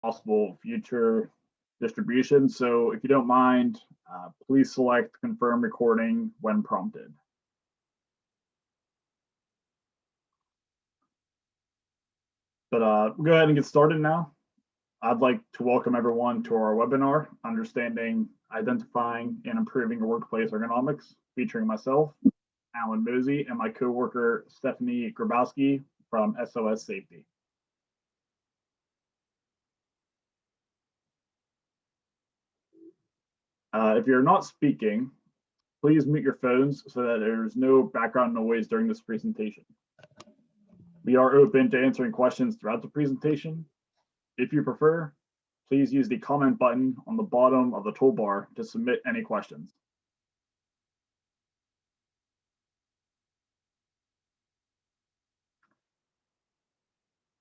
possible future distribution. So if you don't mind, please select confirm recording when prompted. But we'll go ahead and get started now. I'd like to welcome everyone to our webinar, Understanding, Identifying, and Improving Workplace Ergonomics, featuring myself, Alan Mosey, and my coworker, Stephanie Grabowski from SOS Safety. If you're not speaking, please mute your phones so that there's no background noise during this presentation. We are open to answering questions throughout the presentation. If you prefer, please use the comment button on the bottom of the toolbar to submit any questions.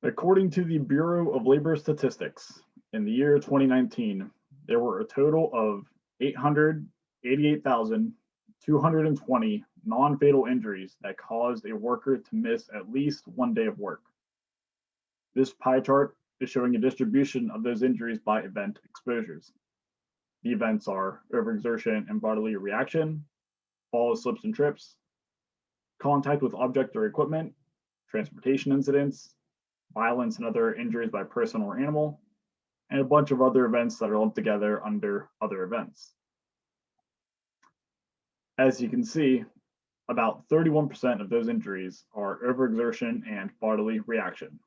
According to the Bureau of Labor Statistics, in the year 2019, there were a total of 888,220 non-fatal injuries that caused a worker to miss at least one day of work. This pie chart is showing a distribution of those injuries by event exposures. The events are overexertion and bodily reaction, falls, slips, and trips, contact with object or equipment, transportation incidents, violence and other injuries by person or animal, and a bunch of other events that are lumped together under other events. As you can see, about 31% of those injuries are overexertion and bodily reaction.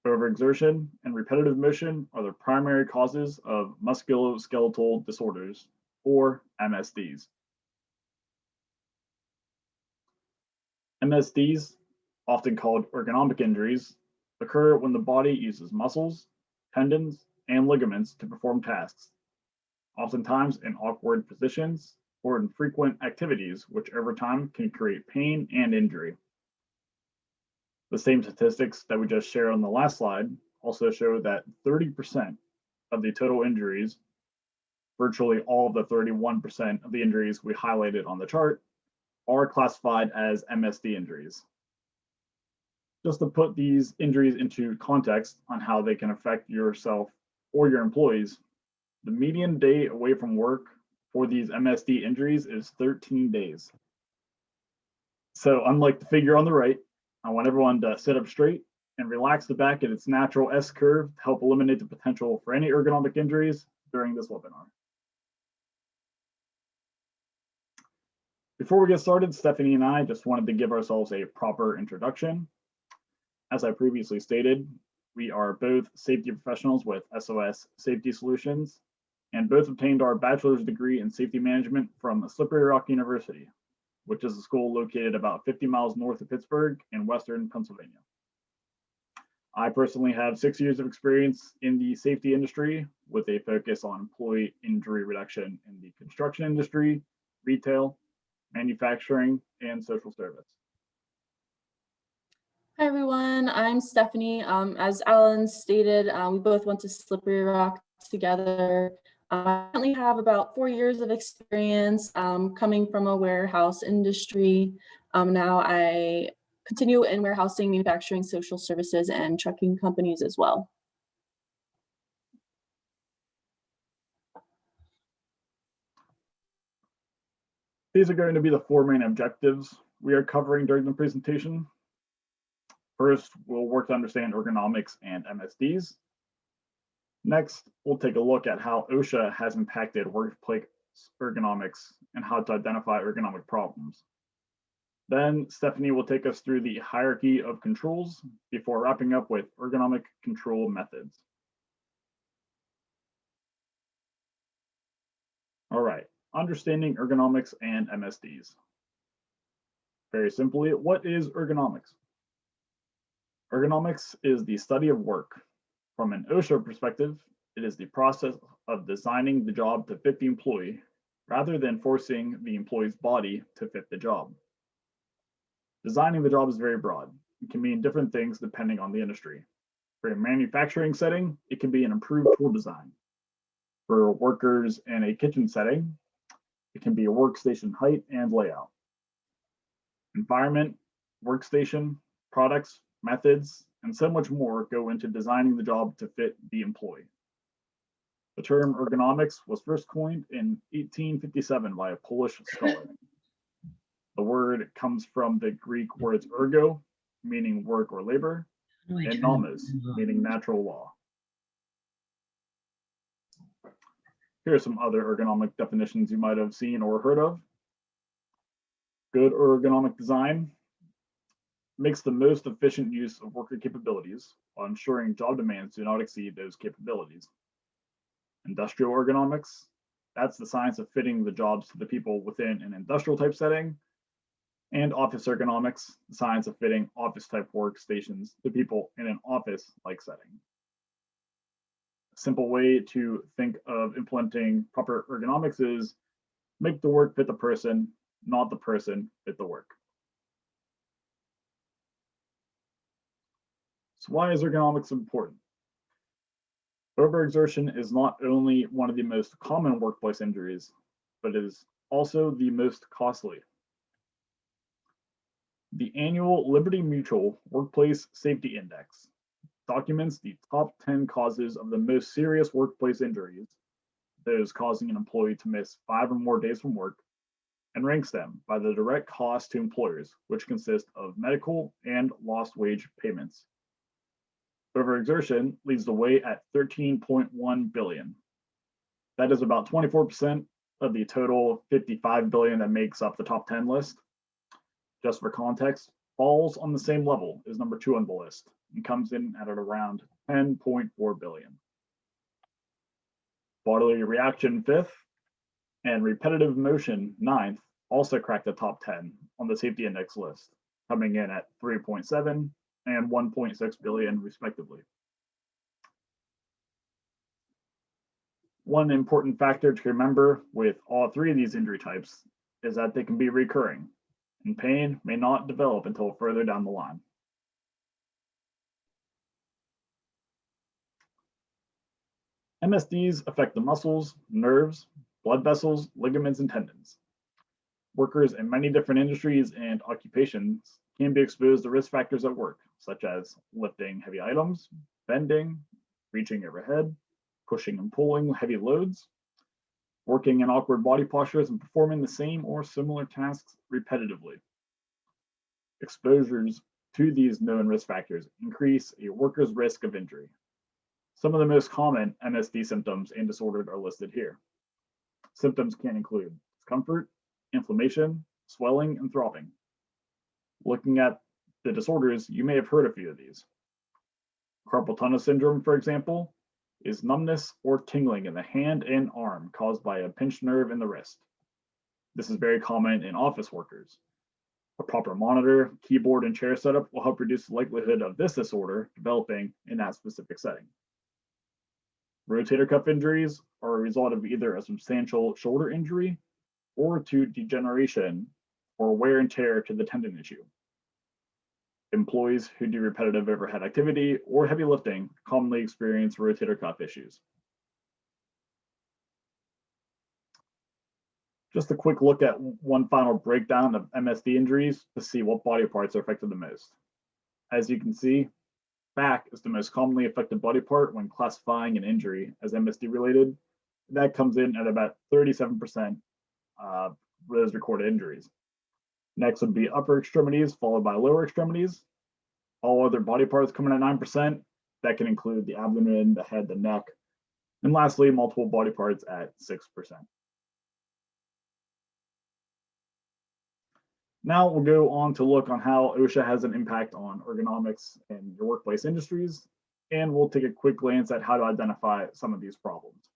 Overexertion and repetitive motion are the primary causes of musculoskeletal disorders, or MSDs. MSDs, often called ergonomic injuries, occur when the body uses muscles, tendons, and ligaments to perform tasks, oftentimes in awkward positions or in frequent activities, which over time can create pain and injury. The same statistics that we just shared on the last slide also show that 30% of the total injuries, virtually all of the 31% of the injuries we highlighted on the chart, are classified as MSD injuries. Just to put these injuries into context on how they can affect yourself or your employees, the median day away from work for these MSD injuries is 13 days. So unlike the figure on the right, I want everyone to sit up straight and relax the back at its natural S curve to help eliminate the potential for any ergonomic injuries during this webinar. Before we get started, Stephanie and I just wanted to give ourselves a proper introduction. As I previously stated, we are both safety professionals with SOS Safety Solutions, and both obtained our bachelor's degree in safety management from Slippery Rock University, which is a school located about 50 miles north of Pittsburgh in Western Pennsylvania. I personally have 6 years of experience in the safety industry with a focus on employee injury reduction in the construction industry, retail, manufacturing, and social service. Hi everyone, I'm Stephanie. As Alan stated, we both went to Slippery Rock together. I currently have about 4 years of experience coming from a warehouse industry. Now I continue in warehousing, manufacturing, social services, and trucking companies as well. These are going to be the four main objectives we are covering during the presentation. First, we'll work to understand ergonomics and MSDs. Next, we'll take a look at how Osha has impacted workplace ergonomics and how to identify ergonomic problems. Then Stephanie will take us through the hierarchy of controls before wrapping up with ergonomic control methods. All right, understanding ergonomics and MSDs. Very simply, what is ergonomics? Ergonomics is the study of work. From an Osha perspective, it is the process of designing the job to fit the employee rather than forcing the employee's body to fit the job. Designing the job is very broad. It can mean different things depending on the industry. For a manufacturing setting, it can be an improved tool design. For workers in a kitchen setting, it can be a workstation height and layout. Environment, workstation, products, methods, and so much more go into designing the job to fit the employee. The term ergonomics was first coined in 1857 by a Polish scholar. The word comes from the Greek words ergo, meaning work or labor, and nomos, meaning natural law. Here are some other ergonomic definitions you might have seen or heard of. Good ergonomic design makes the most efficient use of worker capabilities while ensuring job demands do not exceed those capabilities. Industrial ergonomics, that's the science of fitting the jobs to the people within an industrial type setting. And office ergonomics, the science of fitting office type workstations to people in an office like setting. A simple way to think of implementing proper ergonomics is make the work fit the person, not the person fit the work. So why is ergonomics important? Overexertion is not only one of the most common workplace injuries, but it is also the most costly. The annual Liberty Mutual Workplace Safety Index documents the top 10 causes of the most serious workplace injuries, those causing an employee to miss 5 or more days from work, and ranks them by the direct cost to employers, which consist of medical and lost wage payments. Overexertion leads the way at 13.1 billion. That is about 24% of the total 55 billion that makes up the top 10 list. Just for context, falls on the same level as number 2 on the list and comes in at around 10.4 billion. Bodily reaction 5th and repetitive motion 9th also cracked the top 10 on the safety index list, coming in at 3.7 and 1.6 billion respectively. One important factor to remember with all 3 of these injury types is that they can be recurring, and pain may not develop until further down the line. MSDs affect the muscles, nerves, blood vessels, ligaments, and tendons. Workers in many different industries and occupations can be exposed to risk factors at work, such as lifting heavy items, bending, reaching overhead, pushing and pulling heavy loads, working in awkward body postures, and performing the same or similar tasks repetitively. Exposures to these known risk factors increase a worker's risk of injury. Some of the most common MSD symptoms and disorders are listed here. Symptoms can include discomfort, inflammation, swelling, and throbbing. Looking at the disorders, you may have heard a few of these. Carpal tunnel syndrome, for example, is numbness or tingling in the hand and arm caused by a pinched nerve in the wrist. This is very common in office workers. A proper monitor, keyboard, and chair setup will help reduce the likelihood of this disorder developing in that specific setting. Rotator cuff injuries are a result of either a substantial shoulder injury or to degeneration or wear and tear to the tendon issue. Employees who do repetitive overhead activity or heavy lifting commonly experience rotator cuff issues. Just a quick look at one final breakdown of MSD injuries to see what body parts are affected the most. As you can see, back is the most commonly affected body part when classifying an injury as MSD related. That comes in at about 37% of those recorded injuries. Next would be upper extremities, followed by lower extremities. All other body parts coming at 9%. That can include the abdomen, the head, the neck. And lastly, multiple body parts at 6%. Now we'll go on to look on how OSHA has an impact on ergonomics in your workplace industries, and we'll take a quick glance at how to identify some of these problems.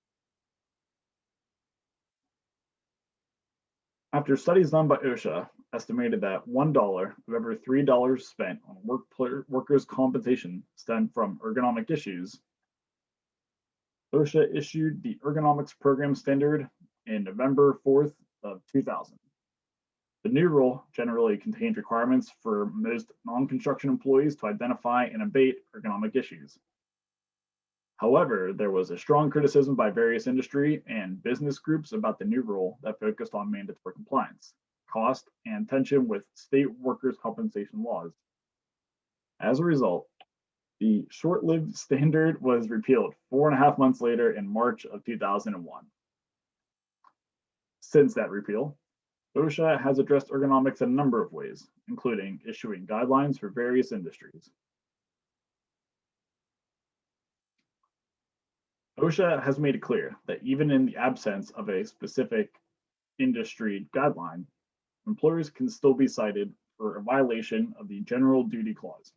After studies done by OSHA estimated that $1 of every $3 spent on workers' compensation stemmed from ergonomic issues, OSHA issued the Ergonomics Program Standard in November 4th of 2000. The new rule generally contains requirements for most non-construction employees to identify and abate ergonomic issues. However, there was a strong criticism by various industry and business groups about the new rule that focused on mandatory compliance, cost, and tension with state workers' compensation laws. As a result, The short-lived standard was repealed 4.5 months later in March of 2001. Since that repeal, OSHA has addressed ergonomics in a number of ways, including issuing guidelines for various industries. OSHA has made it clear that even in the absence of a specific industry guideline, employers can still be cited for a violation of the General Duty Clause.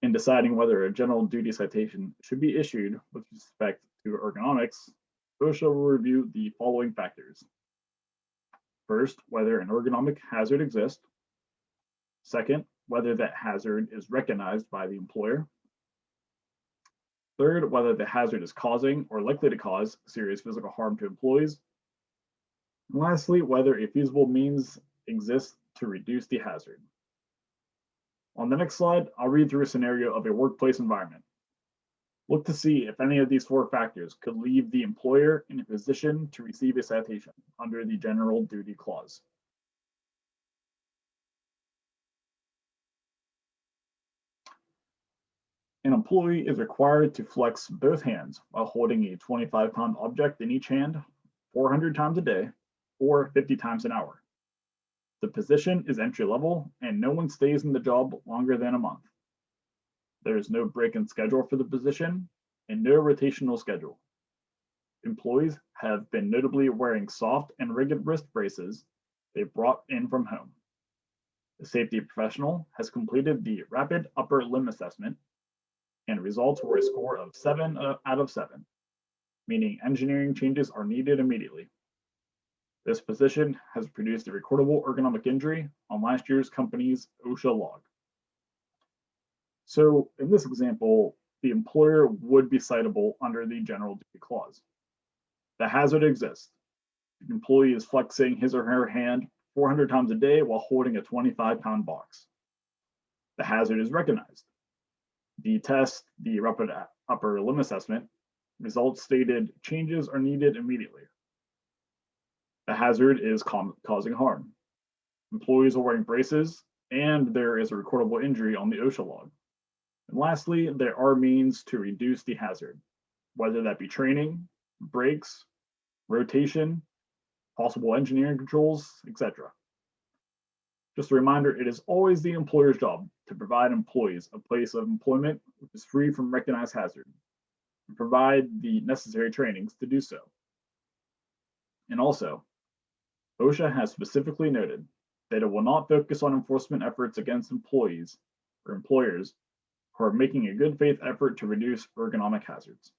In deciding whether a general duty citation should be issued with respect to ergonomics, OSHA will review the following factors. First, whether an ergonomic hazard exists. Second, whether that hazard is recognized by the employer. Third, whether the hazard is causing or likely to cause serious physical harm to employees. And lastly, whether a feasible means exists to reduce the hazard. On the next slide, I'll read through a scenario of a workplace environment. Look to see if any of these 4 factors could leave the employer in a position to receive a citation under the General Duty Clause. An employee is required to flex both hands while holding a 25-pound object in each hand 400 times a day or 50 times an hour. The position is entry level and no one stays in the job longer than a month. There is no break in schedule for the position and no rotational schedule. Employees have been notably wearing soft and rigid wrist braces they brought in from home. The safety professional has completed the rapid upper limb assessment and results were a score of 7 out of 7, meaning engineering changes are needed immediately. This position has produced a recordable ergonomic injury on last year's company's OSHA log. So in this example, the employer would be citable under the General Duty Clause. The hazard exists. The employee is flexing his or her hand 400 times a day while holding a 25-pound box. The hazard is recognized. The test, the rapid upper limb assessment, results stated changes are needed immediately. The hazard is causing harm. Employees are wearing braces, and there is a recordable injury on the OSHA log. And lastly, there are means to reduce the hazard, whether that be training, breaks, rotation, possible engineering controls, etc. Just a reminder, it is always the employer's job to provide employees a place of employment which is free from recognized hazard, and provide the necessary trainings to do so. And also, OSHA has specifically noted that it will not focus on enforcement efforts against employees or employers who are making a good faith effort to reduce ergonomic hazards.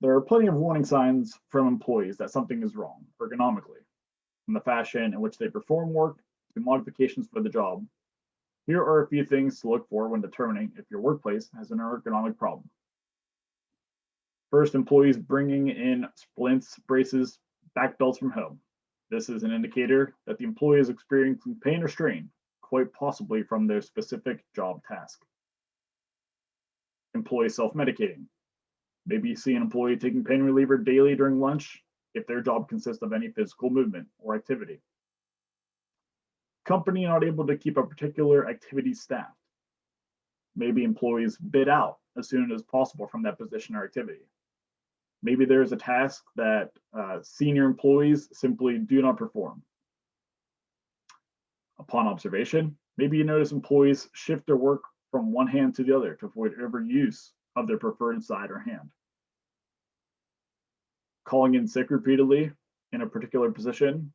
There are plenty of warning signs from employees that something is wrong ergonomically, from the fashion in which they perform work to modifications for the job. Here are a few things to look for when determining if your workplace has an ergonomic problem. First, employees bringing in splints, braces, back belts from home. This is an indicator that the employee is experiencing pain or strain, quite possibly from their specific job task. Employee self-medicating. Maybe you see an employee taking pain reliever daily during lunch if their job consists of any physical movement or activity. Company not able to keep a particular activity staffed. Maybe employees bid out as soon as possible from that position or activity. Maybe there's a task that senior employees simply do not perform. Upon observation, maybe you notice employees shift their work from one hand to the other to avoid overuse of their preferred side or hand. Calling in sick repeatedly in a particular position,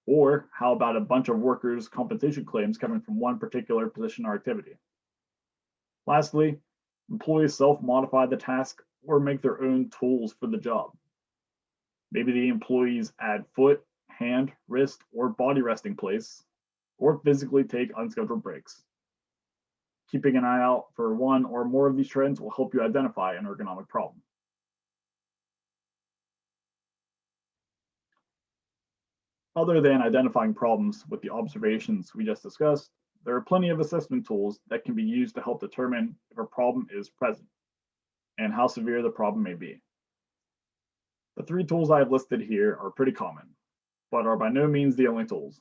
or how about a bunch of workers' compensation claims coming from one particular position or activity? Lastly, employees self-modify the task or make their own tools for the job. Maybe the employees add foot, hand, wrist, or body resting place, or physically take unscheduled breaks. Keeping an eye out for one or more of these trends will help you identify an ergonomic problem. Other than identifying problems with the observations we just discussed, there are plenty of assessment tools that can be used to help determine if a problem is present and how severe the problem may be. The 3 tools I have listed here are pretty common, but are by no means the only tools.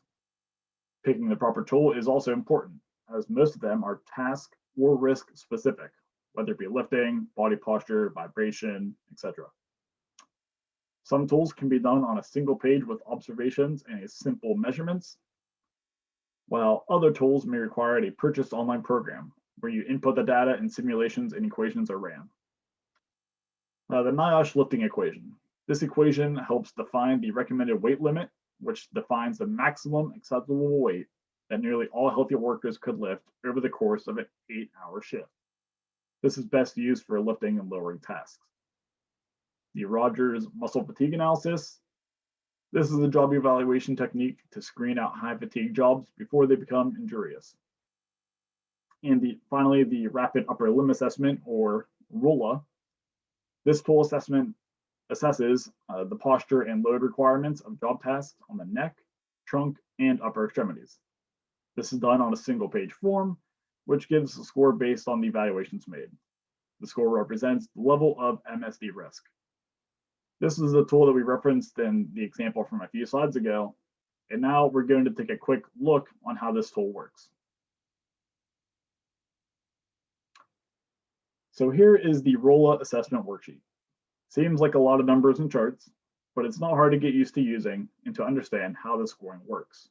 Picking the proper tool is also important, as most of them are task or risk specific, whether it be lifting, body posture, vibration, etc. Some tools can be done on a single page with observations and a simple measurements, while other tools may require a purchased online program where you input the data and simulations and equations are ran. The Niosh lifting equation. This equation helps define the recommended weight limit, which defines the maximum acceptable weight that nearly all healthy workers could lift over the course of an 8-hour shift. This is best used for lifting and lowering tasks. The Rogers muscle fatigue analysis. This is a job evaluation technique to screen out high fatigue jobs before they become injurious. And finally, the rapid upper limb assessment, or RULA. This tool assessment assesses the posture and load requirements of job tasks on the neck, trunk, and upper extremities. This is done on a single page form, which gives a score based on the evaluations made. The score represents the level of MSD risk. This is the tool that we referenced in the example from a few slides ago, and now we're going to take a quick look on how this tool works. So here is the ROLA assessment worksheet. Seems like a lot of numbers and charts, but it's not hard to get used to using and to understand how the scoring works.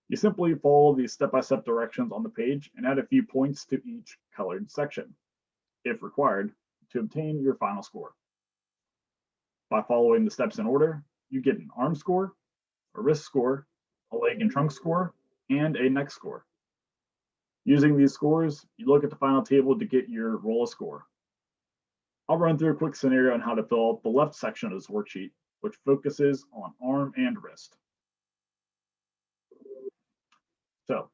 You simply follow the step-by-step directions on the page and add a few points to each colored section, if required, to obtain your final score. By following the steps in order, you get an arm score, a wrist score, a leg and trunk score, and a neck score. Using these scores, you look at the final table to get your ROLA score. I'll run through a quick scenario on how to fill out the left section of this worksheet, which focuses on arm and wrist. So,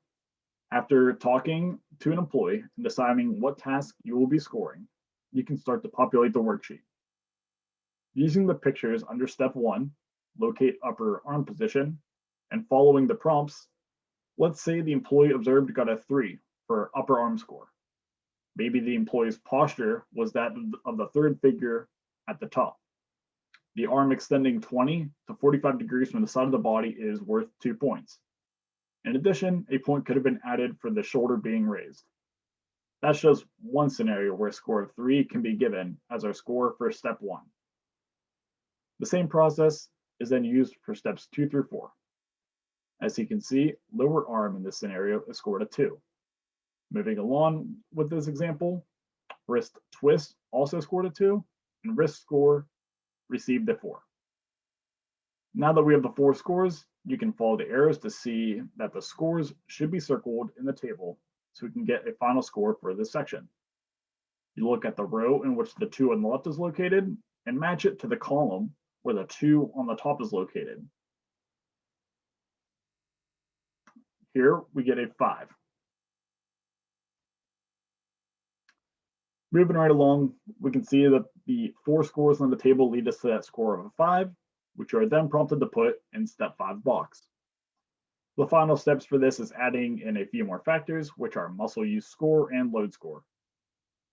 after talking to an employee and deciding what task you will be scoring, you can start to populate the worksheet. Using the pictures under step 1, locate upper arm position, and following the prompts, let's say the employee observed got a 3 for upper arm score. Maybe the employee's posture was that of the third figure at the top. The arm extending 20 to 45 degrees from the side of the body is worth 2 points. In addition, a point could have been added for the shoulder being raised. That's just one scenario where a score of 3 can be given as our score for step 1. The same process is then used for steps 2 through 4. As you can see, lower arm in this scenario is scored a 2. Moving along with this example, wrist twist also scored a 2, and wrist score received a 4. Now that we have the 4 scores, you can follow the arrows to see that the scores should be circled in the table so we can get a final score for this section. You look at the row in which the 2 on the left is located and match it to the column where the 2 on the top is located. Here we get a 5. Moving right along, we can see that the 4 scores on the table lead us to that score of a 5, which you are then prompted to put in step 5 box. The final steps for this is adding in a few more factors, which are muscle use score and load score.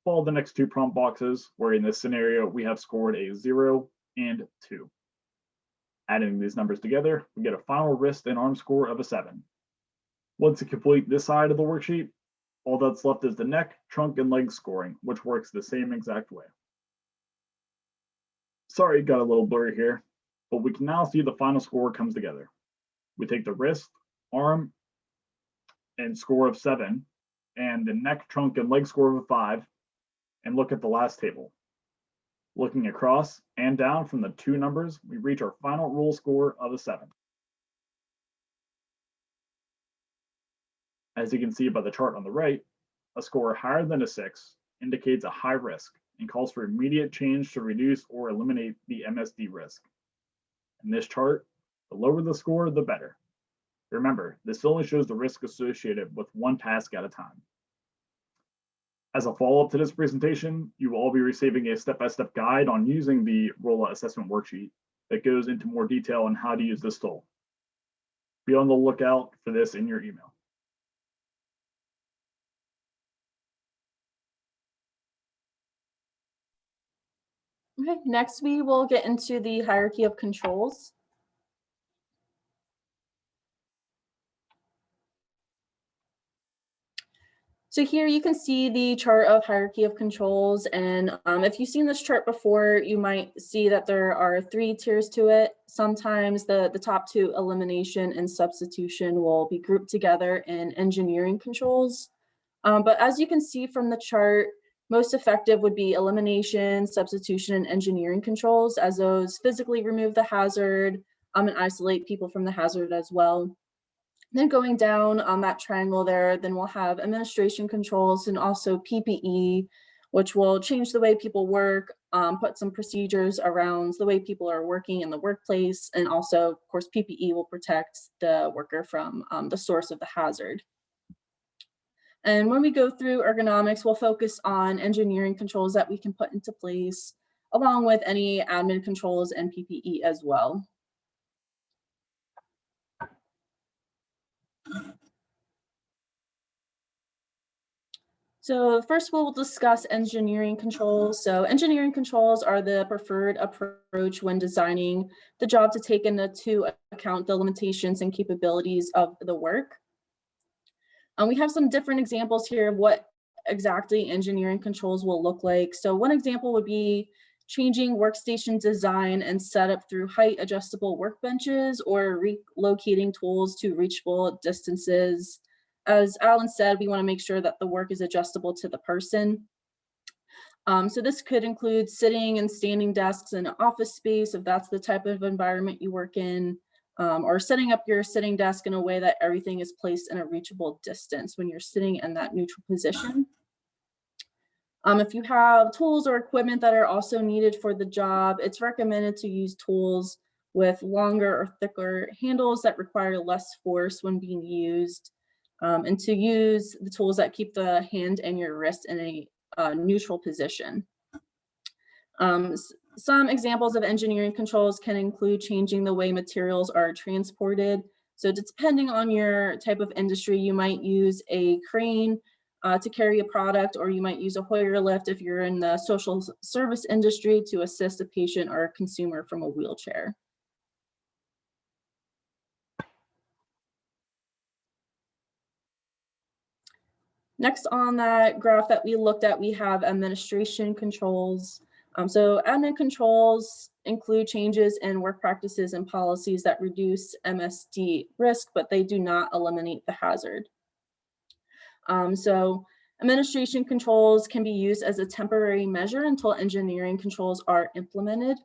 Follow the next 2 prompt boxes, where in this scenario, we have scored a 0 and 2. Adding these numbers together, we get a final wrist and arm score of a 7. Once you complete this side of the worksheet, all that's left is the neck, trunk, and leg scoring, which works the same exact way. Sorry, got a little blurry here, but we can now see the final score comes together. We take the wrist, arm, and score of 7, and the neck, trunk, and leg score of a 5, and look at the last table. Looking across and down from the 2 numbers, we reach our final rule score of a 7. As you can see by the chart on the right, a score higher than a 6 indicates a high risk and calls for immediate change to reduce or eliminate the MSD risk. In this chart, the lower the score, the better. Remember, this only shows the risk associated with one task at a time. As a follow-up to this presentation, you will all be receiving a step-by-step guide on using the ROLA assessment worksheet that goes into more detail on how to use this tool. Be on the lookout for this in your email. Okay, next we will get into the hierarchy of controls. So here you can see the chart of hierarchy of controls, and if you've seen this chart before, you might see that there are 3 tiers to it. Sometimes the top 2, elimination and substitution, will be grouped together in engineering controls. But as you can see from the chart, most effective would be elimination, substitution, and engineering controls, as those physically remove the hazard and isolate people from the hazard as well. Then going down on that triangle there, then we'll have administration controls and also PPE, which will change the way people work, put some procedures around the way people are working in the workplace. And also, of course, PPE will protect the worker from the source of the hazard. And when we go through ergonomics, we'll focus on engineering controls that we can put into place, along with any admin controls and PPE as well. So first we'll discuss engineering controls. So engineering controls are the preferred approach when designing the job to take into account the limitations and capabilities of the work. We have some different examples here of what exactly engineering controls will look like. So one example would be changing workstation design and setup through height adjustable workbenches or relocating tools to reachable distances. As Alan said, we want to make sure that the work is adjustable to the person. So this could include sitting and standing desks in an office space, if that's the type of environment you work in, or setting up your sitting desk in a way that everything is placed in a reachable distance when you're sitting in that neutral position. If you have tools or equipment that are also needed for the job, it's recommended to use tools with longer or thicker handles that require less force when being used, and to use the tools that keep the hand and your wrist in a neutral position. Some examples of engineering controls can include changing the way materials are transported. So depending on your type of industry, you might use a crane to carry a product, or you might use a Hoyer lift if you're in the social service industry to assist a patient or a consumer from a wheelchair. Next on that graph that we looked at, we have administration controls. So admin controls include changes in work practices and policies that reduce MSD risk, but they do not eliminate the hazard. So administration controls can be used as a temporary measure until engineering controls are implemented.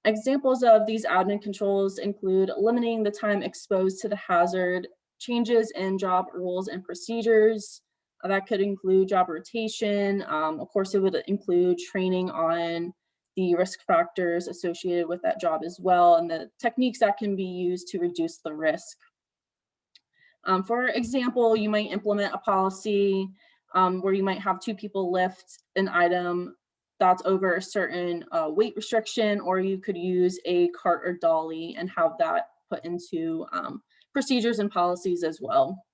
Examples of these admin controls include limiting the time exposed to the hazard, changes in job rules and procedures. That could include job rotation. Of course, it would include training on the risk factors associated with that job as well, and the techniques that can be used to reduce the risk. For example, you might implement a policy where you might have 2 people lift an item that's over a certain weight restriction, or you could use a cart or dolly and have that put into procedures and policies as well.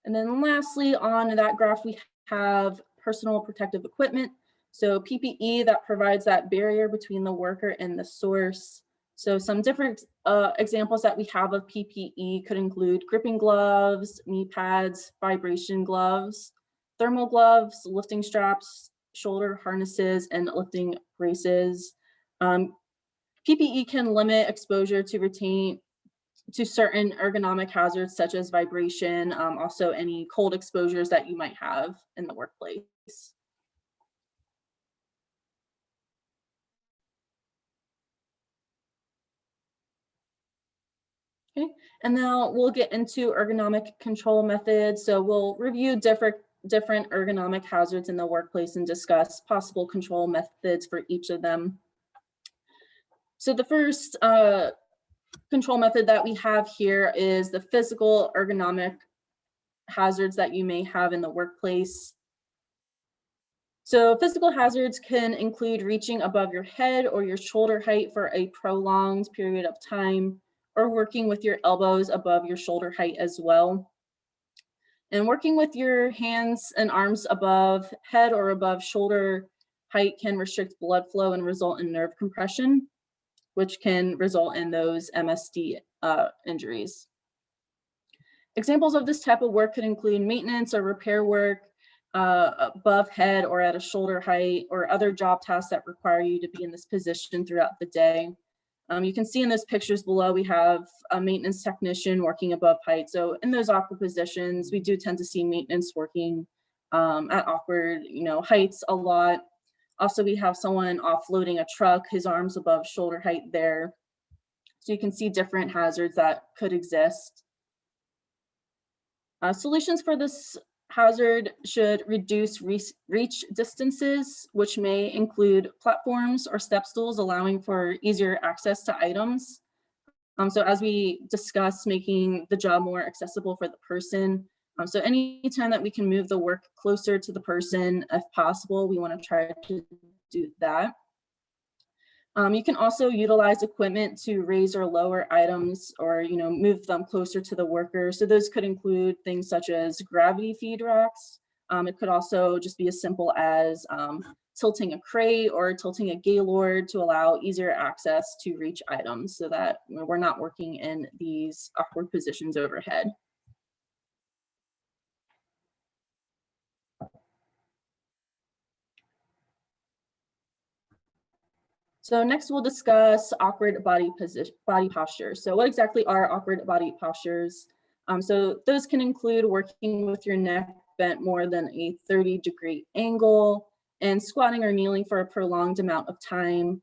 And then lastly, on that graph, we have personal protective equipment. So PPE that provides that barrier between the worker and the source. So some different examples that we have of PPE could include gripping gloves, knee pads, vibration gloves, thermal gloves, lifting straps, shoulder harnesses, and lifting braces. PPE can limit exposure to certain ergonomic hazards such as vibration, also any cold exposures that you might have in the workplace. Okay, and now we'll get into ergonomic control methods. So we'll review different ergonomic hazards in the workplace and discuss possible control methods for each of them. So the first control method that we have here is the physical ergonomic hazards that you may have in the workplace. So physical hazards can include reaching above your head or your shoulder height for a prolonged period of time, or working with your elbows above your shoulder height as well. And working with your hands and arms above head or above shoulder height can restrict blood flow and result in nerve compression. which can result in those MSD injuries. Examples of this type of work could include maintenance or repair work above head or at a shoulder height, or other job tasks that require you to be in this position throughout the day. You can see in those pictures below, we have a maintenance technician working above height. So in those awkward positions, we do tend to see maintenance working at awkward, heights a lot. Also, we have someone offloading a truck, his arms above shoulder height there. So you can see different hazards that could exist. Solutions for this hazard should reduce reach distances, which may include platforms or step stools, allowing for easier access to items. So as we discussed, making the job more accessible for the person. So anytime that we can move the work closer to the person, if possible, we want to try to do that. You can also utilize equipment to raise or lower items, or move them closer to the worker. So those could include things such as gravity feed racks. It could also just be as simple as tilting a crate or tilting a gaylord to allow easier access to reach items, so that we're not working in these awkward positions overhead. So next we'll discuss awkward body postures. So what exactly are awkward body postures? So those can include working with your neck bent more than a 30-degree angle, and squatting or kneeling for a prolonged amount of time.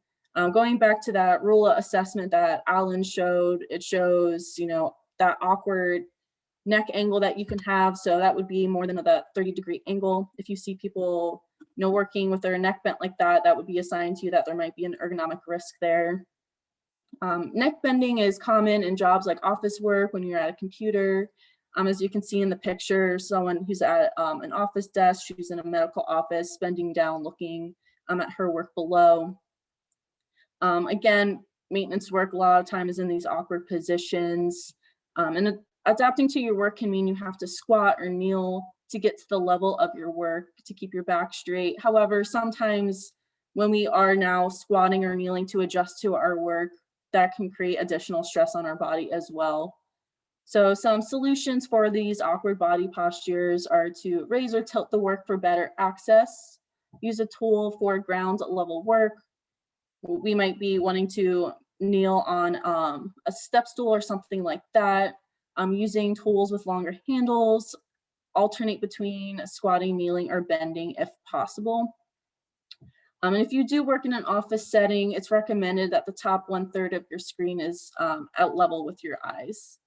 Going back to that RULA assessment that Alan showed, it shows, that awkward neck angle that you can have. So that would be more than a 30-degree angle. If you see people working with their neck bent like that, that would be a sign to you that there might be an ergonomic risk there. Neck bending is common in jobs like office work, when you're at a computer. As you can see in the picture, someone who's at an office desk, she's in a medical office, bending down, looking at her work below. Again, maintenance work a lot of time is in these awkward positions. And adapting to your work can mean you have to squat or kneel to get to the level of your work to keep your back straight. However, sometimes when we are now squatting or kneeling to adjust to our work, that can create additional stress on our body as well. So some solutions for these awkward body postures are to raise or tilt the work for better access, use a tool for ground level work. We might be wanting to kneel on a step stool or something like that, using tools with longer handles, alternate between squatting, kneeling, or bending if possible. And if you do work in an office setting, it's recommended that the top 1/3 of your screen is at level with your eyes.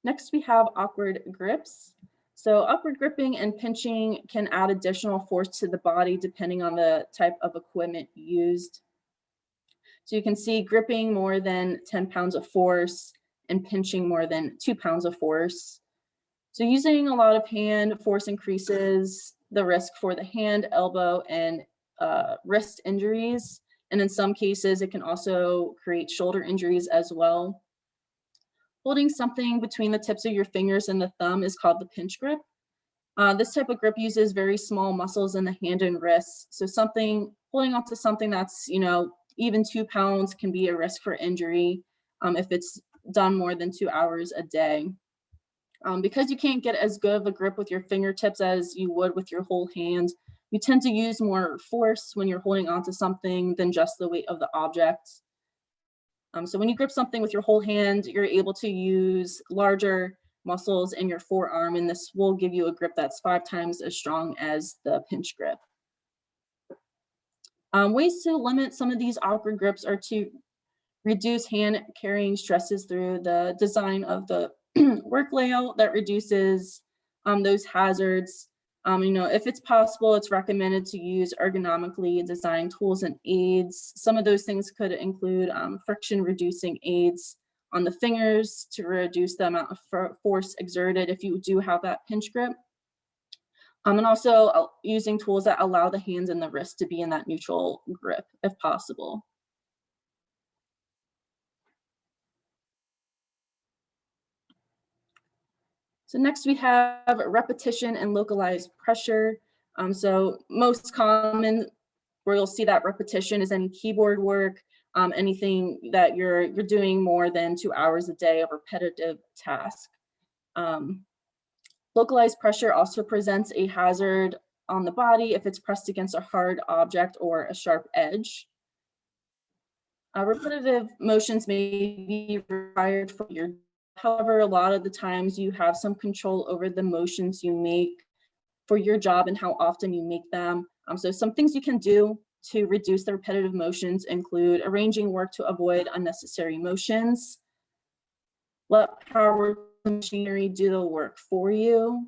Next, we have awkward grips. So awkward gripping and pinching can add additional force to the body depending on the type of equipment used. So you can see gripping more than 10 pounds of force and pinching more than 2 pounds of force. So using a lot of hand force increases the risk for the hand, elbow, and wrist injuries. And in some cases, it can also create shoulder injuries as well. Holding something between the tips of your fingers and the thumb is called the pinch grip. This type of grip uses very small muscles in the hand and wrist. So holding onto something that's, even 2 pounds can be a risk for injury if it's done more than 2 hours a day. Because you can't get as good of a grip with your fingertips as you would with your whole hand, you tend to use more force when you're holding onto something than just the weight of the object. So when you grip something with your whole hand, you're able to use larger muscles in your forearm, and this will give you a grip that's 5 times as strong as the pinch grip. Ways to limit some of these awkward grips are to reduce hand carrying stresses through the design of the work layout that reduces those hazards. If it's possible, it's recommended to use ergonomically designed tools and aids. Some of those things could include friction reducing aids on the fingers to reduce the amount of force exerted if you do have that pinch grip. And also using tools that allow the hands and the wrist to be in that neutral grip if possible. So next we have repetition and localized pressure. So most common where you'll see that repetition is any keyboard work, anything that you're doing more than 2 hours a day of repetitive task. Um, Localized pressure also presents a hazard on the body if it's pressed against a hard object or a sharp edge. Repetitive motions may be required for your, however, a lot of the times you have some control over the motions you make for your job and how often you make them. So some things you can do to reduce the repetitive motions include arranging work to avoid unnecessary motions, let power machinery do the work for you,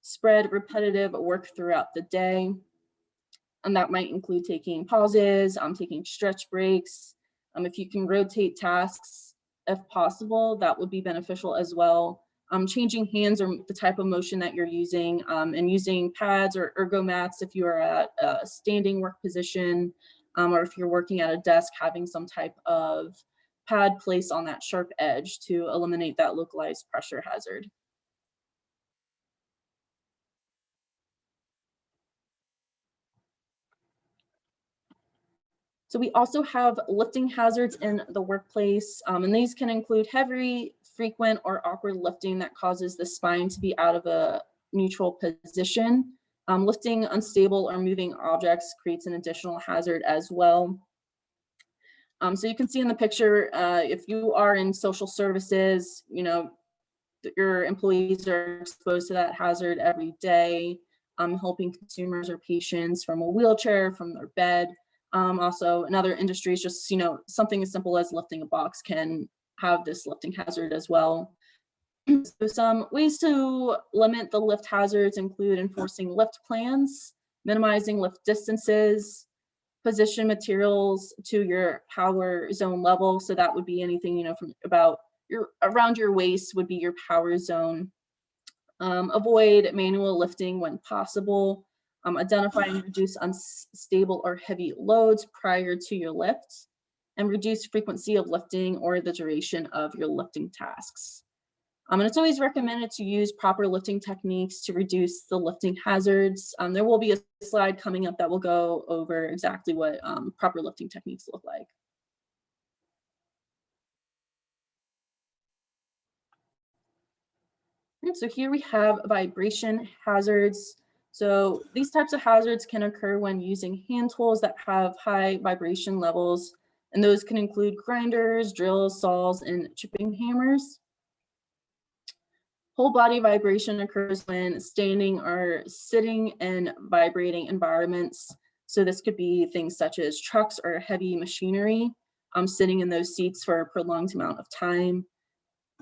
spread repetitive work throughout the day. And that might include taking pauses, taking stretch breaks. If you can rotate tasks, if possible, that would be beneficial as well. Changing hands or the type of motion that you're using, and using pads or ergo mats if you are at a standing work position, or if you're working at a desk, having some type of pad placed on that sharp edge to eliminate that localized pressure hazard. So we also have lifting hazards in the workplace, and these can include heavy, frequent, or awkward lifting that causes the spine to be out of a neutral position. Lifting unstable or moving objects creates an additional hazard as well. So you can see in the picture, if you are in social services, your employees are exposed to that hazard every day, helping consumers or patients from a wheelchair, from their bed. Also, in other industries, just something as simple as lifting a box can have this lifting hazard as well. So some ways to limit the lift hazards include enforcing lift plans, minimizing lift distances, position materials to your power zone level. So that would be anything, from about around your waist would be your power zone. Avoid manual lifting when possible. Identify and reduce unstable or heavy loads prior to your lift, and reduce frequency of lifting or the duration of your lifting tasks. And it's always recommended to use proper lifting techniques to reduce the lifting hazards. There will be a slide coming up that will go over exactly what proper lifting techniques look like. And so here we have vibration hazards. So these types of hazards can occur when using hand tools that have high vibration levels, and those can include grinders, drills, saws, and chipping hammers. Whole body vibration occurs when standing or sitting in vibrating environments. So this could be things such as trucks or heavy machinery, sitting in those seats for a prolonged amount of time.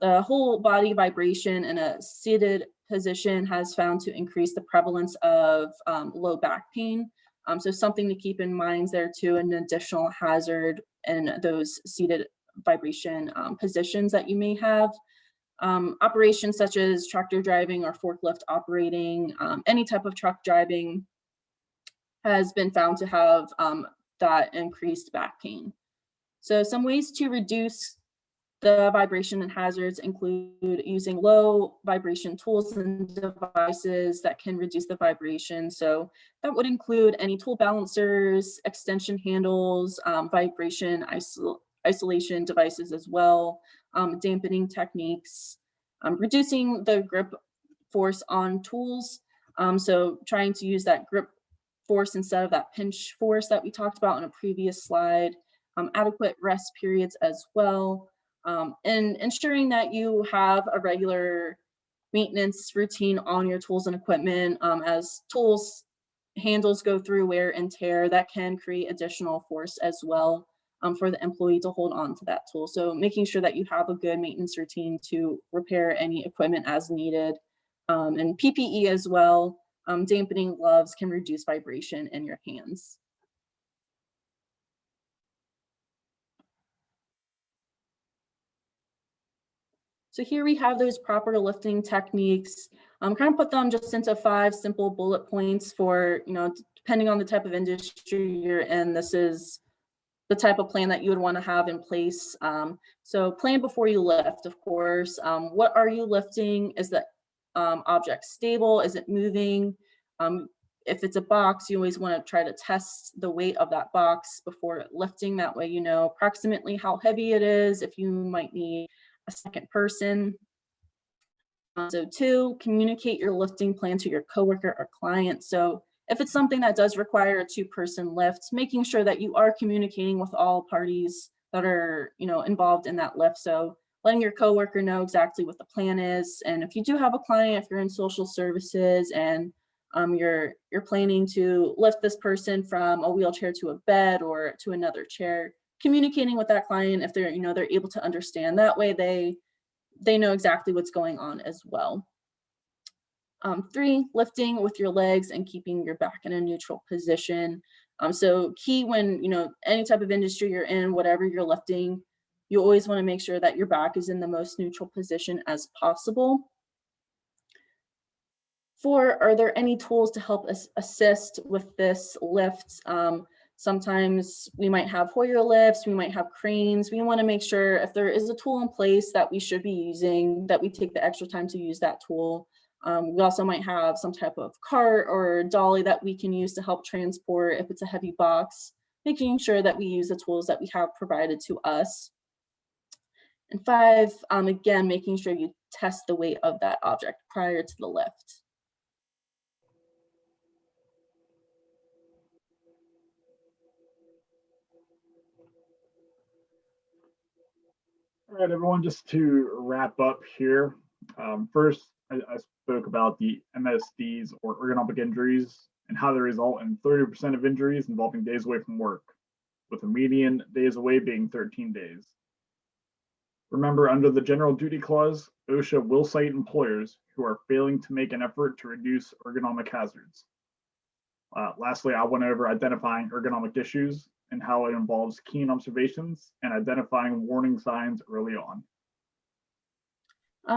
The whole body vibration in a seated position has found to increase the prevalence of low back pain. So something to keep in mind there too, an additional hazard in those seated vibration positions that you may have. Operations such as tractor driving or forklift operating, any type of truck driving has been found to have that increased back pain. So some ways to reduce the vibration and hazards include using low vibration tools and devices that can reduce the vibration. So that would include any tool balancers, extension handles, vibration isolation devices as well, dampening techniques, reducing the grip force on tools. So trying to use that grip force instead of that pinch force that we talked about in a previous slide, adequate rest periods as well. And ensuring that you have a regular maintenance routine on your tools and equipment. As tools handles go through wear and tear, that can create additional force as well for the employee to hold on to that tool. So making sure that you have a good maintenance routine to repair any equipment as needed. And PPE as well, dampening gloves can reduce vibration in your hands. So here we have those proper lifting techniques. Kind of put them just into 5 simple bullet points for, depending on the type of industry you're in, this is the type of plan that you would want to have in place. So plan before you lift, of course. What are you lifting? Is that object stable? Is it moving? If it's a box, you always want to try to test the weight of that box before lifting. That way you know approximately how heavy it is, if you might need a second person. So 2, communicate your lifting plan to your coworker or client. So if it's something that does require a 2-person lift, making sure that you are communicating with all parties that are, involved in that lift. So letting your coworker know exactly what the plan is. And if you do have a client, if you're in social services and you're planning to lift this person from a wheelchair to a bed or to another chair, communicating with that client if they're, they're able to understand. That way they know exactly what's going on as well. 3, lifting with your legs and keeping your back in a neutral position. So key when, any type of industry you're in, whatever you're lifting, you always want to make sure that your back is in the most neutral position as possible. 4, are there any tools to help us assist with this lift? Sometimes we might have Hoyer lifts, we might have cranes. We want to make sure if there is a tool in place that we should be using, that we take the extra time to use that tool. We also might have some type of cart or dolly that we can use to help transport if it's a heavy box, making sure that we use the tools that we have provided to us. And 5, again, making sure you test the weight of that object prior to the lift. All right, everyone, just to wrap up here. First, I spoke about the MSDs or ergonomic injuries and how they result in 30% of injuries involving days away from work, with a median days away being 13 days. Remember, under the general duty clause, OSHA will cite employers who are failing to make an effort to reduce ergonomic hazards. Lastly, I went over identifying ergonomic issues and how it involves keen observations and identifying warning signs early on.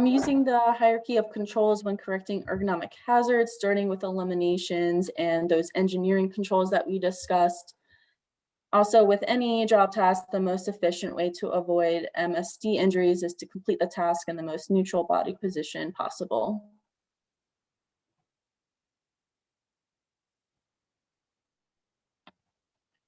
Using the hierarchy of controls when correcting ergonomic hazards, starting with eliminations and those engineering controls that we discussed. Also, with any job task, the most efficient way to avoid MSD injuries is to complete the task in the most neutral body position possible.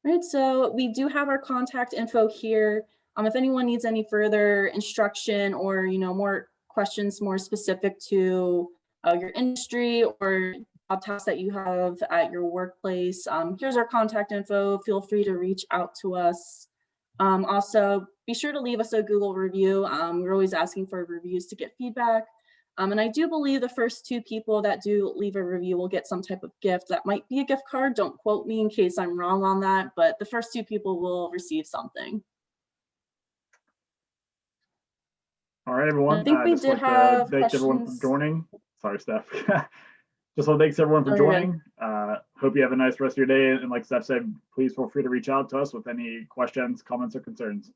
Right, so we do have our contact info here. If anyone needs any further instruction or more questions more specific to your industry or job tasks that you have at your workplace, here's our contact info. Feel free to reach out to us. Also, be sure to leave us a Google review. We're always asking for reviews to get feedback. And I do believe the first 2 people that do leave a review will get some type of gift. That might be a gift card. Don't quote me in case I'm wrong on that, but the first 2 people will receive something. All right, everyone. I think we Just did like to have thank everyone for questions. joining. Sorry, Steph. Just want to thanks everyone for Oh, you're good. joining. Hope you have a nice rest of your day. And like Steph said, please feel free to reach out to us with any questions, comments, or concerns.